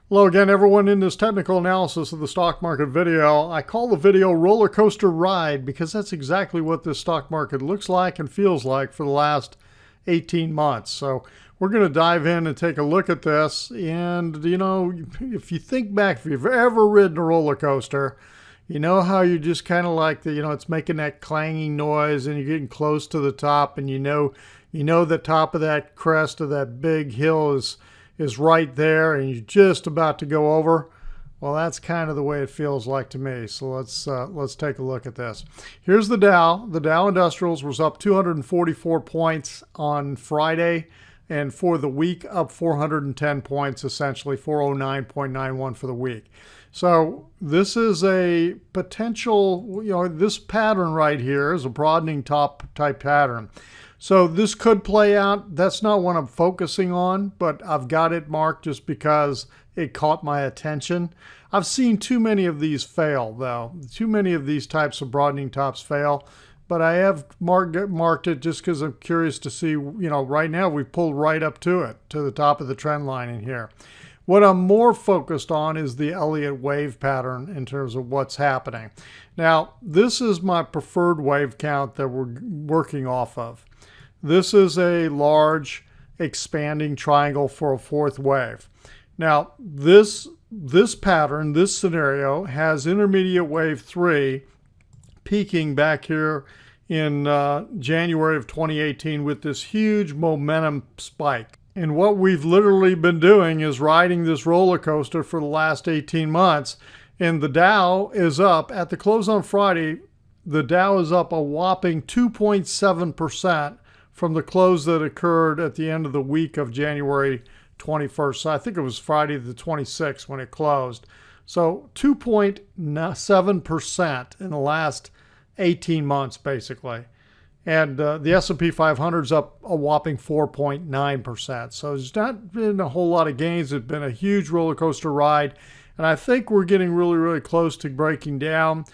Hello again, everyone. In this technical analysis of the stock market video, I call the video roller coaster ride because that's exactly what this stock market looks like and feels like for the last 18 months. So we're going to dive in and take a look at this. And, you know, if you think back, if you've ever ridden a roller coaster, you know how you just kind of like it's making that clanging noise and you're getting close to the top, and you know the top of that crest of that big hill is right there and you're just about to go over. Well, that's kind of the way it feels like to me. So let's take a look at this. Here's the Dow. The Dow Industrials was up 244 points on Friday, and for the week up 410 points, essentially 409.91 for the week. So this is a potential, this pattern right here is a broadening top type pattern. So this could play out. That's not what I'm focusing on, but I've got it marked just because it caught my attention. I've seen too many of these fail, though. Too many of these types of broadening tops fail. But I have marked it just because I'm curious to see, right now we've pulled right up to it, to the top of the trend line in here. What I'm more focused on is the Elliott wave pattern in terms of what's happening. Now, this is my preferred wave count that we're working off of. This is a large expanding triangle for a fourth wave. Now, this pattern, this scenario, has intermediate wave 3 peaking back here in January of 2018 with this huge momentum spike. And what we've literally been doing is riding this roller coaster for the last 18 months. And the Dow is up, at the close on Friday, the Dow is up a whopping 2.7% from the close that occurred at the end of the week of January 21st. So I think it was Friday the 26th when it closed. So 2.7% in the last 18 months, basically. And the S&P 500 is up a whopping 4.9%. So there's not been a whole lot of gains. It's been a huge roller coaster ride. And I think we're getting really, really close to breaking down.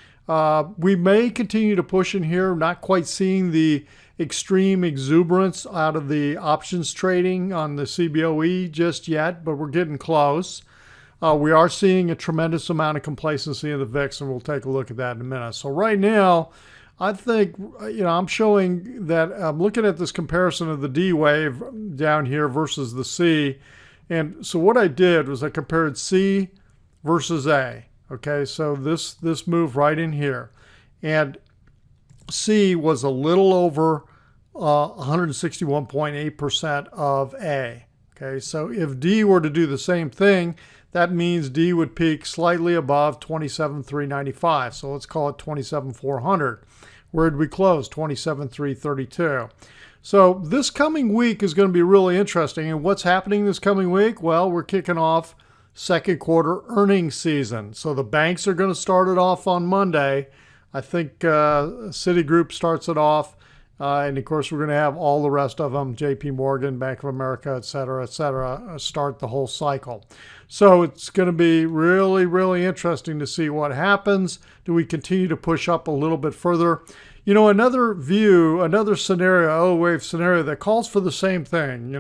We may continue to push in here, not quite seeing the extreme exuberance out of the options trading on the CBOE just yet, but we're getting close. We are seeing a tremendous amount of complacency in the VIX, and we'll take a look at that in a minute. So right now, I think, I'm showing that I'm looking at this comparison of the D wave down here versus the C. And so what I did was I compared C versus A. Okay, so this move right in here. And C was a little over 161.8% of A. Okay, so if D were to do the same thing, that means D would peak slightly above 27,395. So let's call it 27,400. Where did we close? 27,332. So this coming week is going to be really interesting. And what's happening this coming week? Well, we're kicking off second quarter earnings season. So the banks are going to start it off on Monday. I think Citigroup starts it off. And of course, we're going to have all the rest of them, JP Morgan, Bank of America, et cetera, start the whole cycle. So it's going to be really, really interesting to see what happens. Do we continue to push up a little bit further? Another view, another scenario, O-wave scenario that calls for the same thing.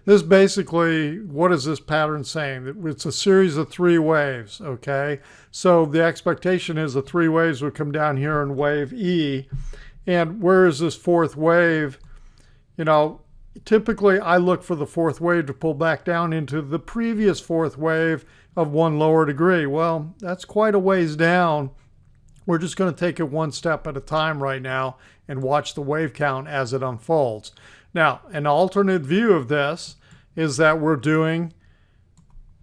This basically, what is this pattern saying? It's a series of 3 waves, okay? So the expectation is the 3 waves would come down here in wave E. And where is this fourth wave? Typically I look for the fourth wave to pull back down into the previous fourth wave of 1 lower degree. Well, that's quite a ways down. We're just going to take it one step at a time right now and watch the wave count as it unfolds. Now, an alternate view of this is that we're doing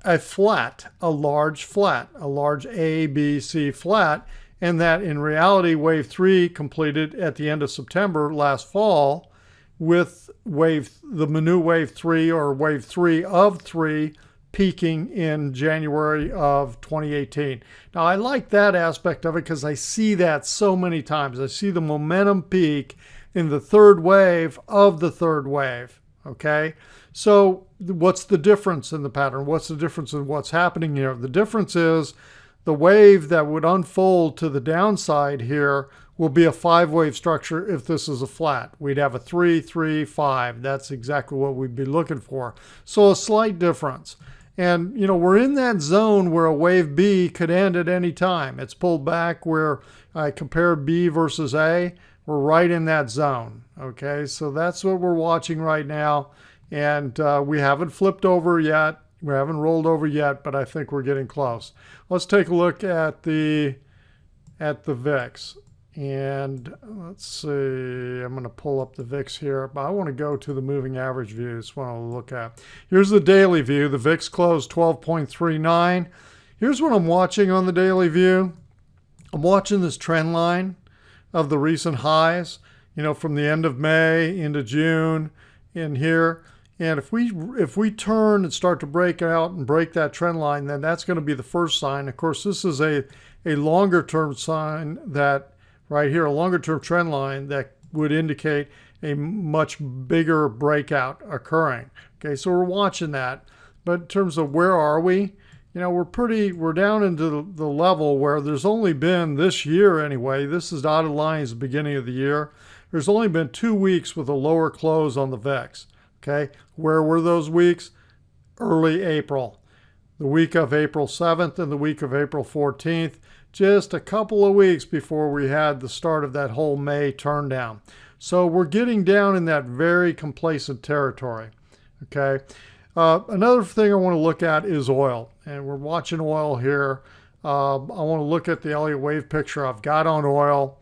a flat, a large A, B, C flat, and that in reality, wave 3 completed at the end of September last fall with the new wave 3 or wave 3 of 3 peaking in January of 2018. Now, I like that aspect of it because I see that so many times. I see the momentum peak in the third wave of the third wave, okay? So what's the difference in the pattern? What's the difference in what's happening here? The difference is the wave that would unfold to the downside here will be a 5-wave structure if this is a flat. We'd have a 3, 3, 5. That's exactly what we'd be looking for. So a slight difference. And, you know, we're in that zone where a wave B could end at any time. It's pulled back where I compared B versus A. We're right in that zone. Okay, so that's what we're watching right now. And we haven't flipped over yet. We haven't rolled over yet, but I think we're getting close. Let's take a look at the VIX. And let's see, I'm going to pull up the VIX here, but I want to go to the moving average view. That's what I'll look at. Here's the daily view. The VIX closed 12.39. Here's what I'm watching on the daily view. I'm watching this trend line of the recent highs, you know, from the end of May into June in here. And if we turn and start to break out and break that trend line, then that's going to be the first sign. Of course, this is a longer term sign that right here, a longer term trend line that would indicate a much bigger breakout occurring. Okay, so we're watching that. But in terms of where are we, you know, we're down into the level where there's only been this year anyway. This is dotted lines the beginning of the year. There's only been 2 weeks with a lower close on the VIX. Okay, where were those weeks? Early April. The week of April 7th and the week of April 14th. Just a couple of weeks before we had the start of that whole May turn down. So we're getting down in that very complacent territory. Okay. Another thing I want to look at is oil. And we're watching oil here. I want to look at the Elliott wave picture I've got on oil.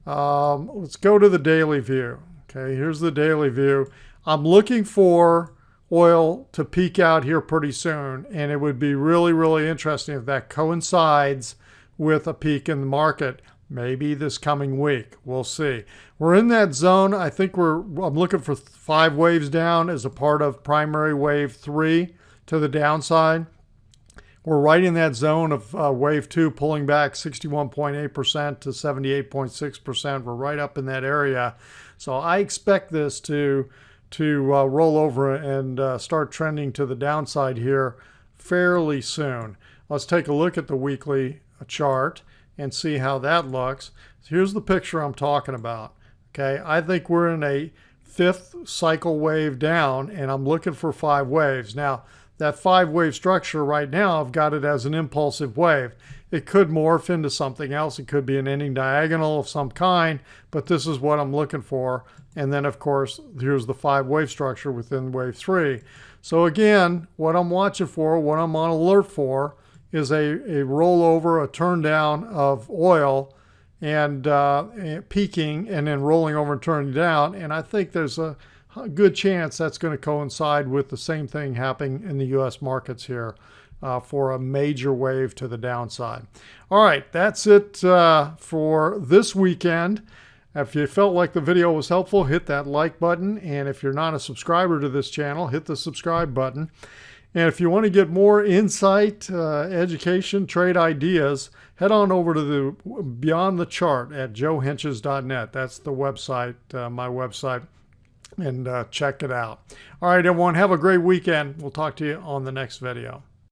Let's go to the daily view. Okay, here's the daily view. I'm looking for oil to peak out here pretty soon. And it would be really, really interesting if that coincides with a peak in the market, maybe this coming week. We'll see. We're in that zone. I think I'm looking for 5 waves down as a part of primary wave 3 to the downside. We're right in that zone of wave 2 pulling back 61.8% to 78.6%. We're right up in that area. So I expect this to roll over and start trending to the downside here fairly soon. Let's take a look at the weekly chart and see how that looks. Here's the picture I'm talking about. Okay, I think we're in a 5th cycle wave down, and I'm looking for 5 waves. Now, that 5-wave structure right now, I've got it as an impulsive wave. It could morph into something else. It could be an ending diagonal of some kind, but this is what I'm looking for. And then, of course, here's the 5-wave structure within wave 3. So again, what I'm watching for, what I'm on alert for, is a rollover, a turn down of oil and peaking and then rolling over and turning down. And I think there's a good chance that's going to coincide with the same thing happening in the U.S. markets here for a major wave to the downside. All right, that's it for this weekend. If you felt like the video was helpful, hit that like button. And if you're not a subscriber to this channel, hit the subscribe button. And if you want to get more insight, education, trade ideas, head on over to the Beyond the Chart at joehenches.net. That's the website, my website, and check it out. All right, everyone, have a great weekend. We'll talk to you on the next video.